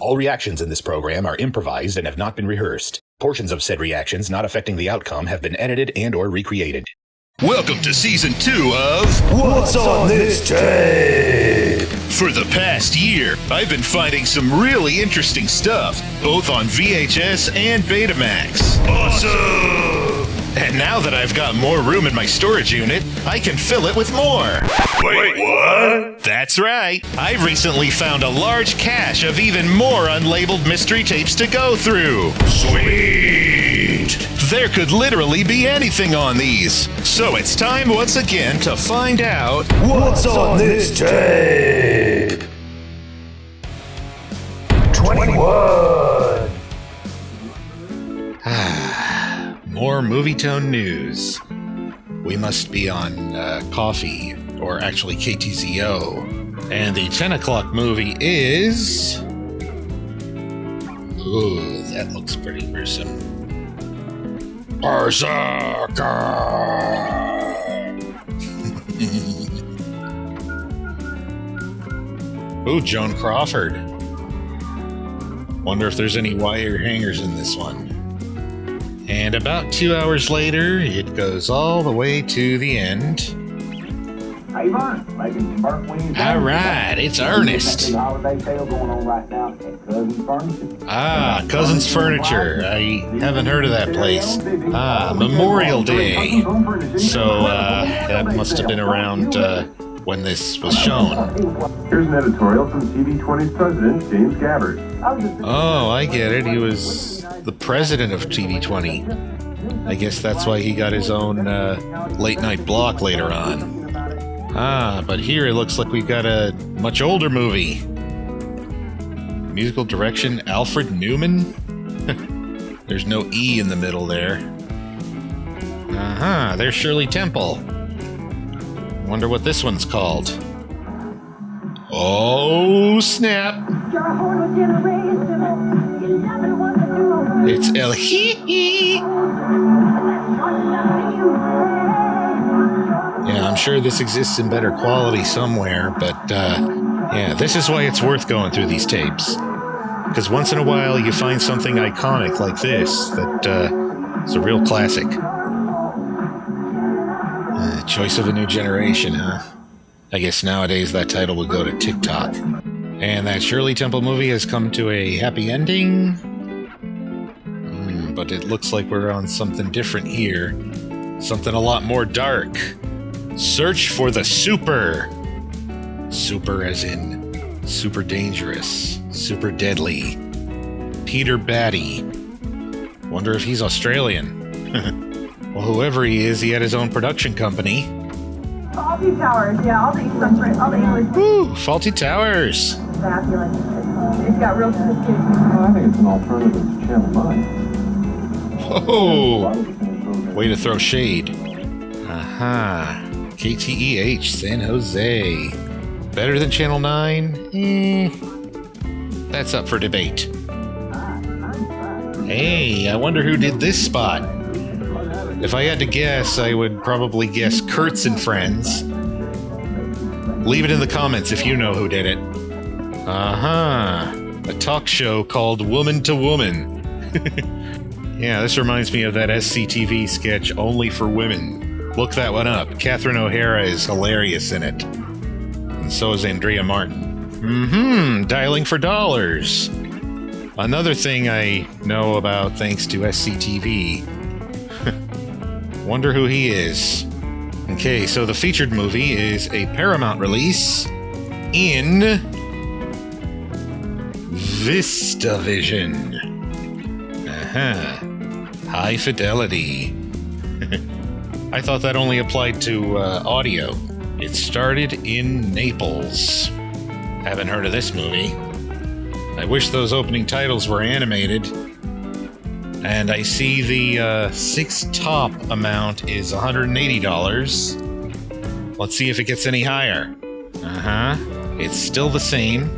All reactions in this program are improvised and have not been rehearsed. Portions of said reactions not affecting the outcome have been edited and/or recreated. Welcome to Season 2 of What's on this tape? For the past year, I've been finding some really interesting stuff, both on VHS and Betamax. Awesome! And now that I've got more room in my storage unit, I can fill it with more. Wait, what? That's right. I recently found a large cache of even more unlabeled mystery tapes to go through. Sweet! There could literally be anything on these. So it's time once again to find out What's on this tape? 21! More Movie Tone news. We must be on Coffee, or actually KTZO. And the 10 o'clock movie is... Ooh, that looks pretty gruesome. Berserker! Ooh, Joan Crawford. Wonder if there's any wire hangers in this one. And about 2 hours later, it goes all the way to the end. How you doing? Making some burnt wings. All right, it's Ernest. Big holiday sale going on right now at Cousins Furniture. Ah, Cousins Furniture. I haven't heard of that place. Ah, Memorial Day. So, that must have been around when this was shown. Here's an editorial from TV20's president, James Gabbard. Oh, I get it. He was the president of TV20. I guess that's why he got his own late-night block later on. Ah, but here it looks like we've got a much older movie. Musical direction, Alfred Newman? There's no E in the middle there. Uh-huh, there's Shirley Temple. Wonder what this one's called. Oh, snap! It's El Hee-Hee! Yeah, I'm sure this exists in better quality somewhere, but, yeah, this is why it's worth going through these tapes. Because once in a while you find something iconic like this that, is a real classic. Choice of a new generation, huh? I guess nowadays that title would go to TikTok. And that Shirley Temple movie has come to a happy ending. But it looks like we're on something different here. Something a lot more dark. Search for the Super. Super as in super dangerous, super deadly. Peter Batty. Wonder if he's Australian. Well, whoever he is, he had his own production company. Faulty Towers, yeah, all the English. Woo, Faulty Towers. Fabulous. It's got real sophistication. Well, I think it's an alternative to Channel 9. Whoa! Way to throw shade. Aha. KTEH, San Jose. Better than Channel 9? That's up for debate. Hey, I wonder who did this spot. If I had to guess, I would probably guess Kurtz and Friends. Leave it in the comments if you know who did it. Uh-huh. A talk show called Woman to Woman. Yeah, this reminds me of that SCTV sketch Only for Women. Look that one up. Catherine O'Hara is hilarious in it. And so is Andrea Martin. Dialing for dollars. Another thing I know about thanks to SCTV. Wonder who he is. Okay, so the featured movie is a Paramount release in VistaVision. High fidelity. I thought that only applied to audio. It started in Naples. Haven't heard of this movie. I wish those opening titles were animated. And I see the 6 top amount is $180. Let's see if it gets any higher. It's still the same.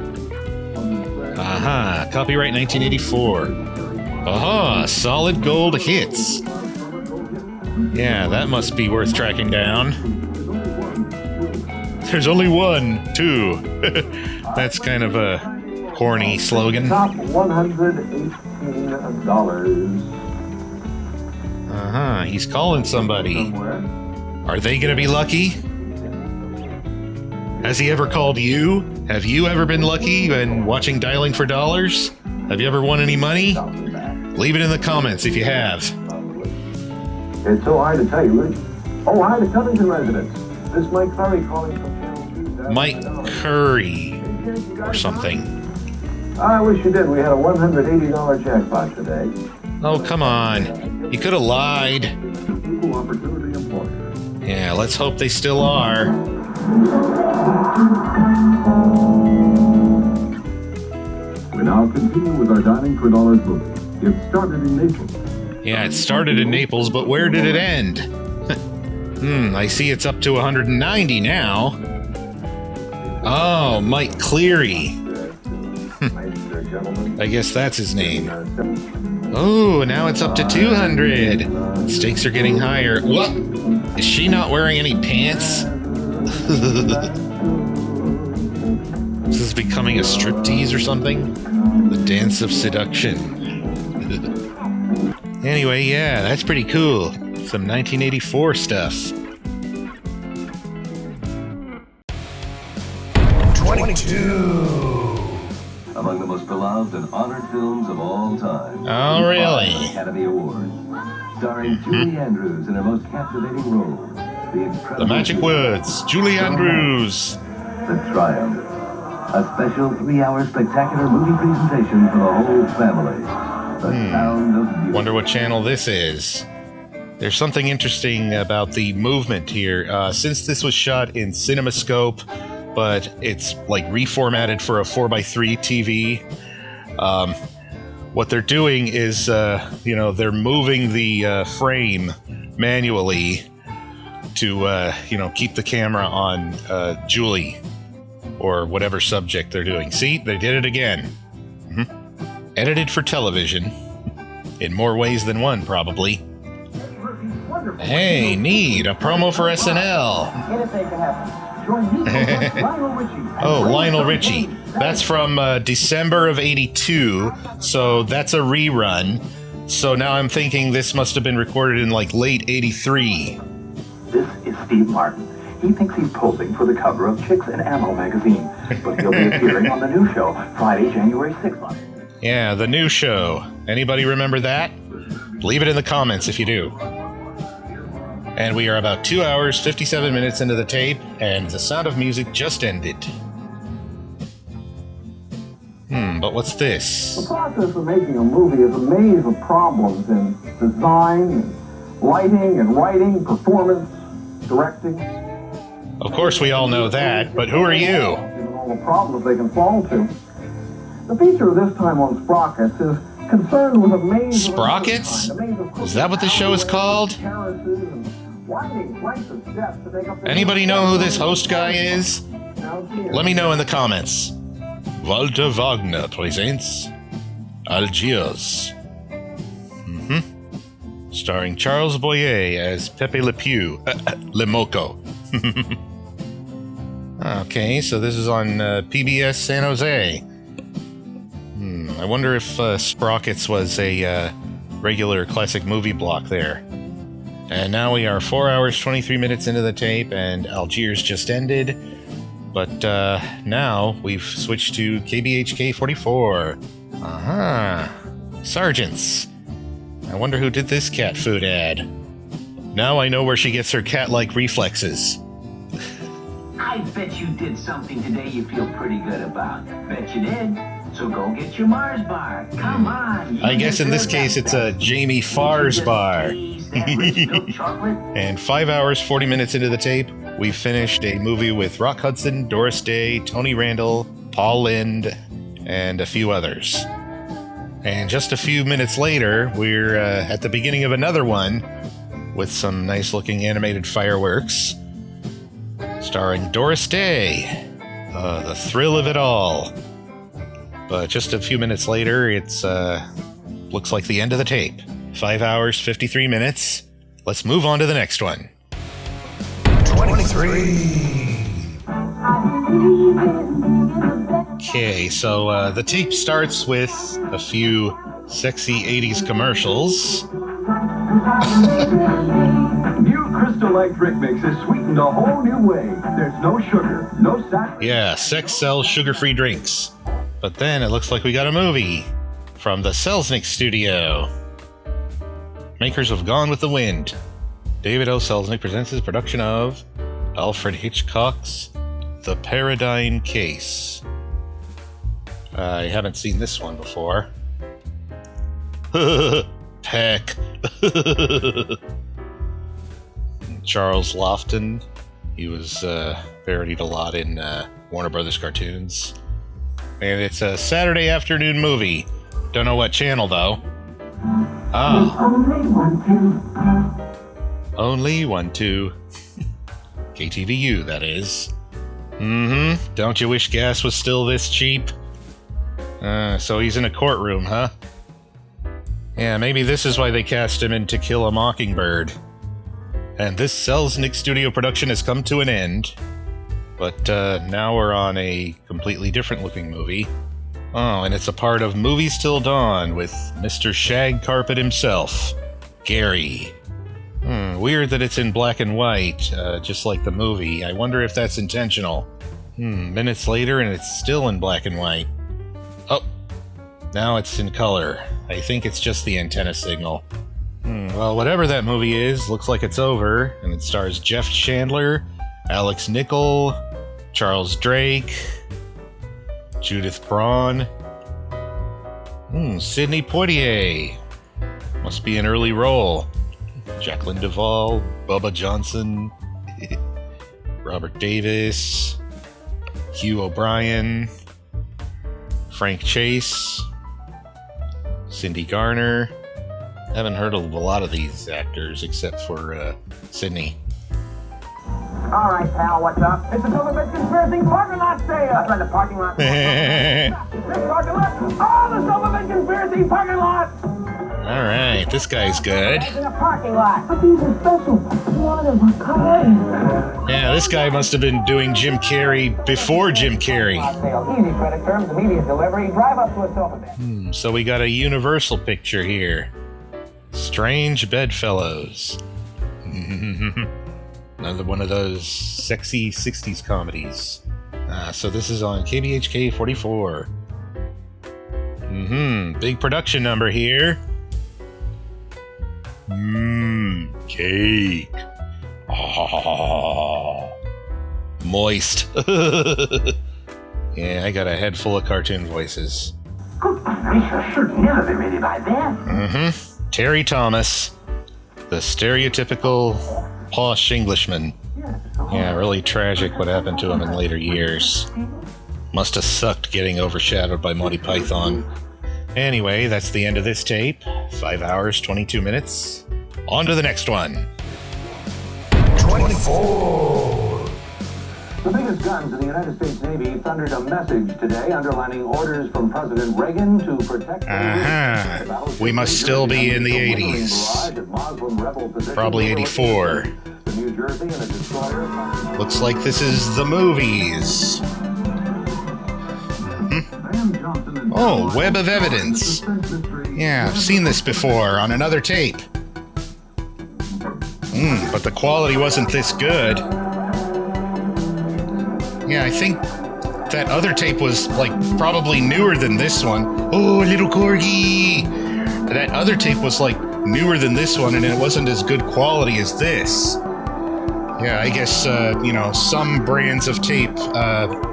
Copyright 1984. Solid gold hits. Yeah, that must be worth tracking down. There's only one, too. That's kind of a corny slogan. Top $118 He's calling somebody. somewhere. Are they gonna be lucky? Has he ever called you? Have you ever been lucky when watching Dialing for Dollars? Have you ever won any money? Leave it in the comments if you have. It's so hard to tell you, Rich. Oh, hi to Covington residents. This is Mike Curry calling from Channel 2. Mike Curry or something. I wish you did. We had a $180 jackpot today. Oh, come on. You could have lied. Equal opportunity employer. Yeah, let's hope they still are. We now continue with our Dining for Dollars movie. It started in Naples. Yeah, it started in Naples, but where did it end? I see it's up to 190 now. Oh, Mike Cleary. I guess that's his name. Oh, now it's up to 200. Stakes are getting higher. What? Is she not wearing any pants? This is becoming a striptease or something? The dance of seduction. Anyway, yeah, that's pretty cool. Some 1984 stuff. 22. Among the most beloved and honored films of all time. Oh, really? Academy Award. Starring Julie Andrews in her most captivating role. The Magic Woods, Julie Andrews. The Triumph. A special 3-hour spectacular movie presentation for the whole family. The Sound of Beauty. Wonder what channel this is. There's something interesting about the movement here. Since this was shot in CinemaScope, but it's like reformatted for a 4x3 TV, what they're doing is, they're moving the frame manually to, keep the camera on Julie or whatever subject they're doing. See, they did it again. Edited for television. In more ways than one, probably. Hey, neat. A promo for SNL. Anything can happen. Join me, Lionel Richie. Oh, Lionel Richie. That's from December of 82, so that's a rerun. So now I'm thinking this must have been recorded in like late 83. This is Steve Martin. He thinks he's posing for the cover of Chicks and Ammo magazine, but he'll be appearing on the new show Friday, January 6th. Yeah, the new show. Anybody remember that? Leave it in the comments if you do. And we are about 2 hours, 57 minutes into the tape, and The Sound of Music just ended. But what's The this? process of making a movie is a maze of problems in design, and lighting, and writing, performance, directing. Of course we all know that, but who are you? Given all the problems they can fall to. The feature of this time on Sprockets is concerned with a maze of Sprockets? a maze of Is that what the show is called? terraces and winding flights of steps to take up the- Anybody know who this host guy is? Now, here. Let me know in the comments. Walter Wagner presents Algiers. Starring Charles Boyer as Pepe Le Pew. Le Moco. Okay, so this is on PBS San Jose. I wonder if Sprockets was a regular classic movie block there. And now we are 4 hours, 23 minutes into the tape, and Algiers just ended. But now we've switched to KBHK 44. Sergeants. I wonder who did this cat food ad. Now I know where she gets her cat-like reflexes. I bet you did something today you feel pretty good about. Bet you did. So go get your Mars bar. Come on. I guess in this case it's a Jamie Farr's bar. And 5 hours, 40 minutes into the tape, we've finished a movie with Rock Hudson, Doris Day, Tony Randall, Paul Lynde, and a few others. And just a few minutes later, we're at the beginning of another one with some nice-looking animated fireworks, starring Doris Day. The thrill of it all. But just a few minutes later, it's looks like the end of the tape. 5 hours, 53 minutes. Let's move on to the next one. 23. Okay, so the tape starts with a few sexy 80s commercials. New Crystal Light Drink Mix is sweetened a whole new way. There's no sugar, no sat. Yeah, sex sells sugar-free drinks. But then it looks like we got a movie from the Selznick Studio. Makers of Gone with the Wind. David O. Selznick presents his production of Alfred Hitchcock's The Paradigm Case. I haven't seen this one before. Peck. Charles Lofton. He was parodied a lot in Warner Brothers cartoons. And it's a Saturday afternoon movie. Don't know what channel, though. Only one, two. KTVU, that is. Don't you wish gas was still this cheap? So he's in a courtroom, huh? Yeah, maybe this is why they cast him in To Kill a Mockingbird. And this Selznick Studio production has come to an end. But now we're on a completely different looking movie. Oh, and it's a part of Movies Till Dawn with Mr. Shag Carpet himself, Gary. Weird that it's in black and white, just like the movie. I wonder if that's intentional. Minutes later and it's still in black and white. Oh, now it's in color. I think it's just the antenna signal. Well, whatever that movie is, looks like it's over, and it stars Jeff Chandler, Alex Nichol, Charles Drake, Judith Braun, Sidney Poitier. Must be an early role. Jacqueline Duvall, Bubba Johnson, Robert Davis, Hugh O'Brien, Frank Chase, Cindy Garner. Haven't heard of a lot of these actors except for Sydney. All right, pal, what's up? It's the Silverbridge Conspiracy Parking Lot Sale. That's right, the parking lot. This parking lot. Oh, the Silverbridge Conspiracy Parking Lot. All right, this guy's good. In a parking lot. But these are special. One of a kind. Yeah, this guy must have been doing Jim Carrey before Jim Carrey. Easy credit terms, immediate delivery. Drive up to a Silverbridge. So we got a Universal picture here. Strange Bedfellows. Another one of those sexy 60s comedies. So this is on KBHK 44. Big production number here. Cake. Moist. Yeah, I got a head full of cartoon voices. I should never be ready by then. Terry Thomas, the stereotypical posh Englishman. Yeah, really tragic what happened to him in later years. Must have sucked getting overshadowed by Monty Python. Anyway, that's the end of this tape. 5 hours, 22 minutes. On to the next one. 24. The biggest guns in the United States Navy thundered a message today underlining orders from President Reagan to protect... We must still be in the 80s. Probably 84. Looks like this is the movies. Oh, Web of Evidence. Yeah, I've seen this before on another tape. But the quality wasn't this good. Yeah, I think that other tape was, like, probably newer than this one. Oh, little corgi! That other tape was, like, newer than this one, and it wasn't as good quality as this. Yeah, I guess, some brands of tape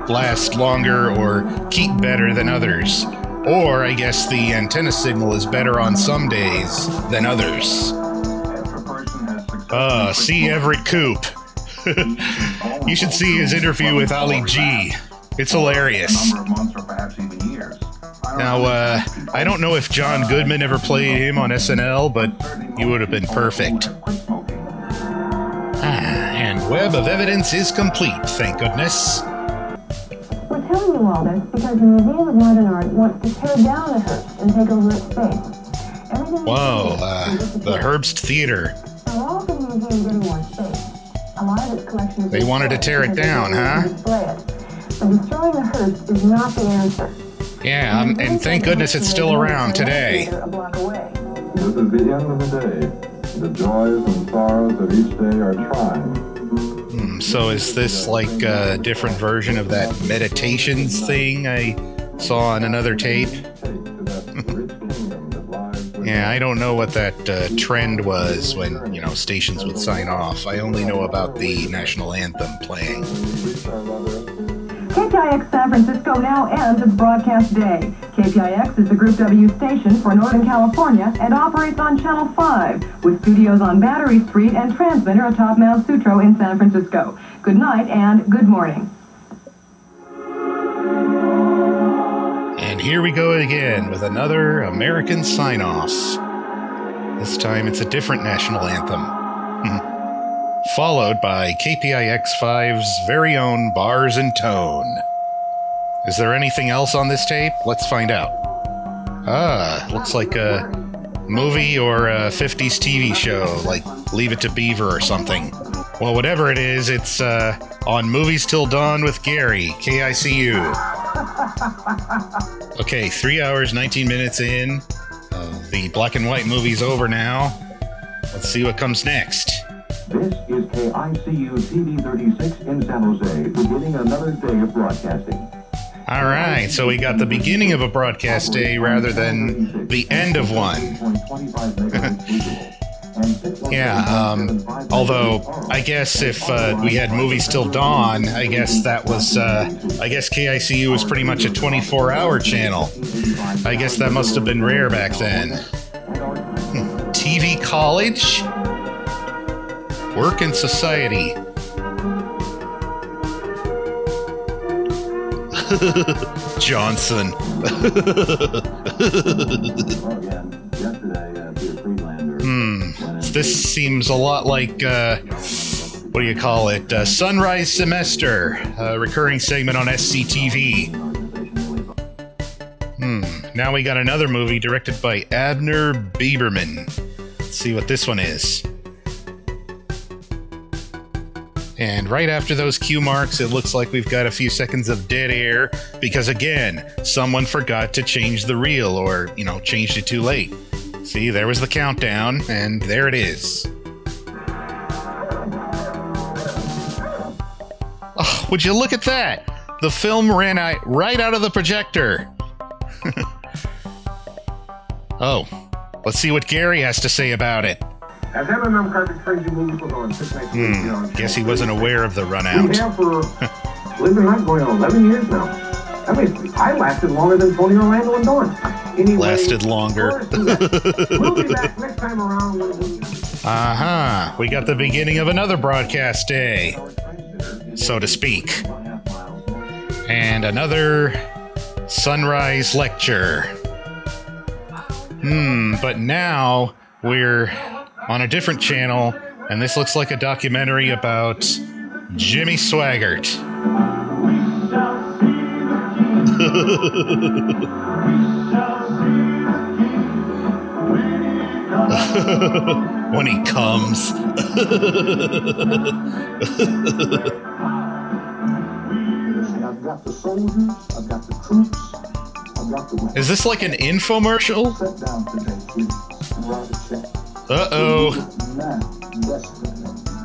last longer or keep better than others. Or, I guess the antenna signal is better on some days than others. See Everett Koop. You should see his interview with Ali G. It's hilarious. Now, I don't know if John Goodman ever played him on SNL, but he would have been perfect. And Web of Evidence is complete, thank goodness. We're telling you all this because the Museum of Modern Art wants to tear down the Herbst and take over its space. Everything Whoa, the Herbst Theater. Now, all for the museum getting more space. A lot of its collection... They wanted to tear it down, huh? But destroying the hearse is not the answer. Yeah, and thank goodness it's still around today. A block away. This is the end of the day. The joys and sorrows of each day are trying. So is this like a different version of that meditations thing I saw on another tape? Yeah, I don't know what that trend was when, stations would sign off. I only know about the national anthem playing. KPIX San Francisco now ends its broadcast day. KPIX is the Group W station for Northern California and operates on Channel 5, with studios on Battery Street and transmitter atop Mount Sutro in San Francisco. Good night and good morning. And here we go again with another American sign-off. This time it's a different national anthem. Followed by KPIX5's very own Bars and Tone. Is there anything else on this tape? Let's find out. Looks like a movie or a 50s TV show, like Leave It to Beaver or something. Well, whatever it is, it's on Movies Till Dawn with Gary, KICU. Okay, 3 hours, 19 minutes in. The black and white movie's over now. Let's see what comes next. This is KICU TV 36 in San Jose, beginning another day of broadcasting. All right, so we got the beginning of a broadcast day rather than the end of one. Yeah, although I guess if we had Movies Till Dawn, I guess that was, I guess KICU was pretty much a 24-hour channel. I guess that must have been rare back then. TV College? Work and Society. Johnson. This seems a lot like, what do you call it? Sunrise Semester, a recurring segment on SCTV. Now we got another movie directed by Abner Bieberman. Let's see what this one is. And right after those cue marks, it looks like we've got a few seconds of dead air because, again, someone forgot to change the reel or, changed it too late. See, there was the countdown, and there it is. Oh, would you look at that? The film ran right out of the projector. Oh, let's see what Gary has to say about it. As M&M Carpet Crazy movies was on 6 nights a week, Guess he wasn't aware of the run out. We have for, believe it or not, going on 11 years now. That means I lasted longer than Tony Orlando and Dawn. Anyway, lasted longer. We'll be back next time around. We got the beginning of another broadcast day, so to speak. And another sunrise lecture. But now we're on a different channel, and this looks like a documentary about Jimmy Swaggart. When he comes. I've got the soldiers, I've got the troops, I've got the... Is this like an infomercial? Sit down today, kids, and write a check.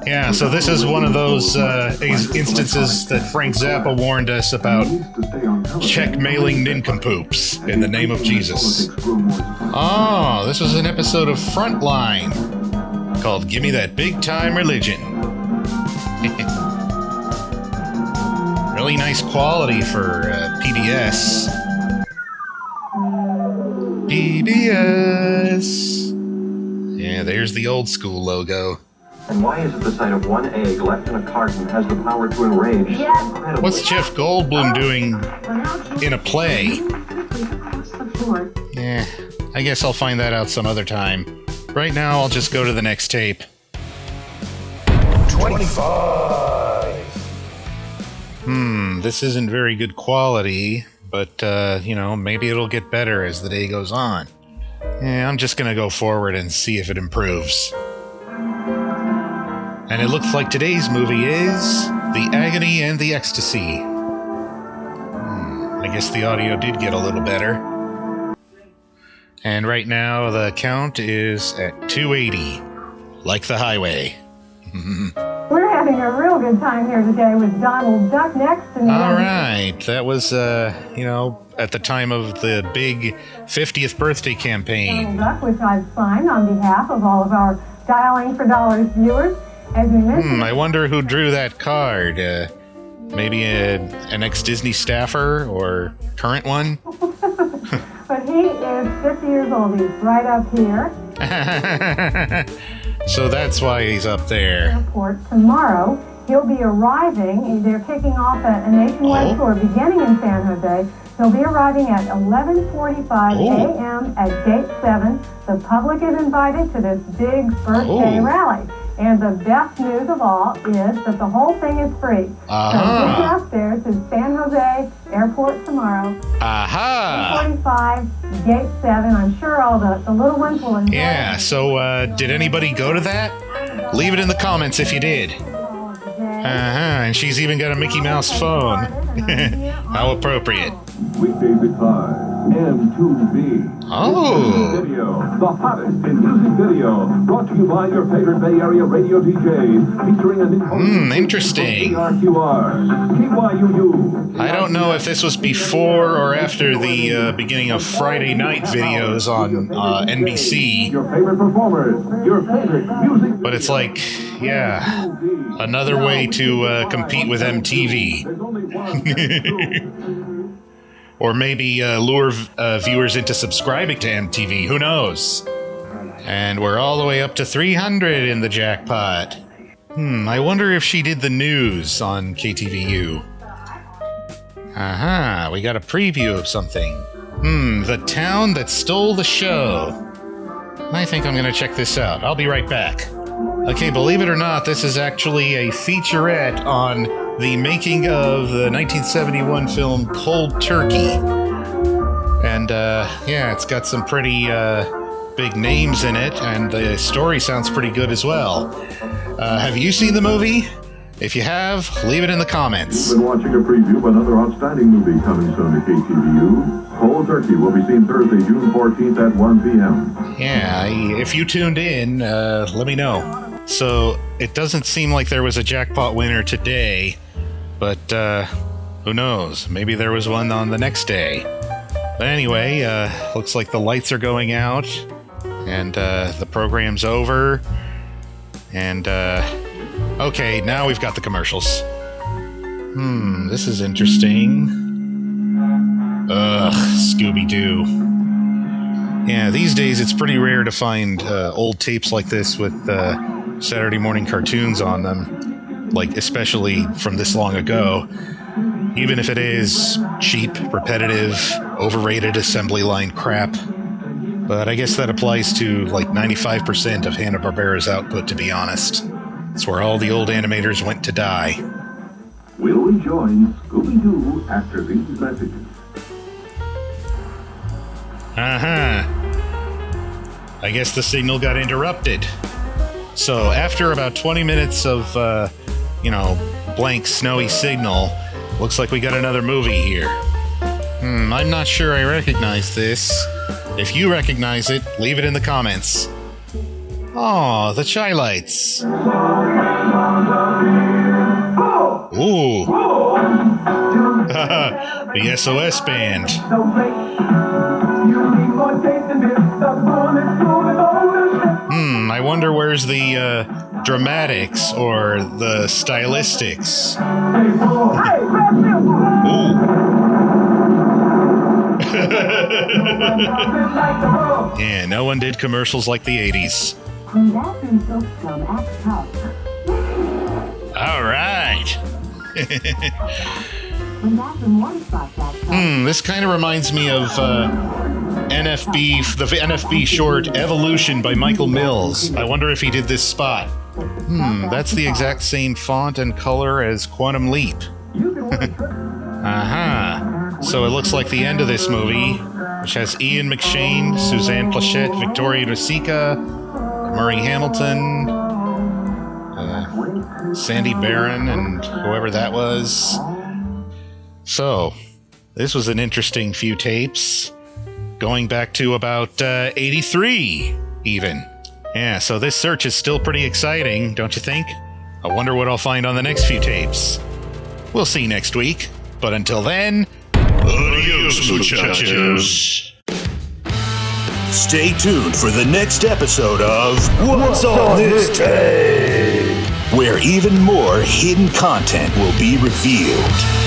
Yeah, so this is one of those instances that Frank Zappa warned us about check mailing nincompoops in the name of Jesus. Oh, this was an episode of Frontline called Gimme That Big Time Religion. Really nice quality for PBS. PBS. Yeah, there's the old school logo. And why is it the sight of one egg left in a carton has the power to enrage so incredibly? What's Jeff Goldblum doing in a play? Yeah, I guess I'll find that out some other time. Right now, I'll just go to the next tape. 25. This isn't very good quality, but, maybe it'll get better as the day goes on. Yeah, I'm just gonna go forward and see if it improves. And it looks like today's movie is The Agony and the Ecstasy. I guess the audio did get a little better. And right now the count is at 280, like the highway. We're having a real good time here today with Donald Duck next. And all right, that was, at the time of the big 50th birthday campaign. Donald Duck, which I've signed on behalf of all of our Dialing for Dollars viewers. As we mentioned, I wonder who drew that card. Maybe an ex-Disney staffer or current one? But he is 50 years old. He's right up here. So that's why he's up there. Airport tomorrow. He'll be arriving. They're kicking off a nationwide tour beginning in San Jose. He'll be arriving at 11:45 a.m. at Gate 7. The public is invited to this big birthday rally. And the best news of all is that the whole thing is free. So get up there to San Jose Airport tomorrow. 11:45, Gate 7. I'm sure all the little ones will enjoy it. Yeah, so did anybody go to that? Leave it in the comments if you did. And she's even got a Mickey Mouse phone. How appropriate. Weekdays at 5. M2B. Oh. Video, the hottest in music video. Brought to you by your favorite Bay Area radio DJs. Featuring a new interesting. RQR, KYUU. I don't know if this was before or after the beginning of Friday night videos on NBC. Your favorite performers. Your favorite music. But it's like, yeah, another way to compete with MTV. Or maybe lure viewers into subscribing to MTV. Who knows? And we're all the way up to 300 in the jackpot. I wonder if she did the news on KTVU. We got a preview of something. The town that stole the show. I think I'm gonna check this out. I'll be right back. Okay, believe it or not, this is actually a featurette on the making of the 1971 film Cold Turkey. And, it's got some pretty big names in it, and the story sounds pretty good as well. Have you seen the movie? If you have, leave it in the comments. You've been watching a preview of another outstanding movie coming soon to KTVU. Cold Turkey will be seen Thursday, June 14th at 1 p.m. Yeah, if you tuned in, let me know. So, it doesn't seem like there was a jackpot winner today, but who knows? Maybe there was one on the next day. But anyway, looks like the lights are going out, and the program's over. And, okay, now we've got the commercials. This is interesting. Ugh, Scooby-Doo. Yeah, these days it's pretty rare to find old tapes like this with Saturday morning cartoons on them, like especially from this long ago, even if it is cheap, repetitive, overrated assembly line crap. But I guess that applies to like 95% of Hanna-Barbera's output, to be honest. It's where all the old animators went to die. We'll rejoin Scooby-Doo after these messages. I guess the signal got interrupted. So after about 20 minutes of, blank snowy signal, looks like we got another movie here. I'm not sure I recognize this. If you recognize it, leave it in the comments. Oh, the Chai Lights. Ooh. The SOS Band. I wonder where's the dramatics or the stylistics. Yeah, no one did commercials like the 80s. All right. This kind of reminds me of NFB, the NFB short Evolution by Michael Mills. I wonder if he did this spot. That's the exact same font and color as Quantum Leap. So it looks like the end of this movie, which has Ian McShane, Suzanne Plachette, Victoria Nosica, Murray Hamilton, Sandy Barron, and whoever that was. So, This was an interesting few tapes, going back to about 83, even. Yeah, so this search is still pretty exciting, don't you think? I wonder what I'll find on the next few tapes. We'll see next week, but until then, adios, muchachos. Stay tuned for the next episode of What's on This Tape, where even more hidden content will be revealed.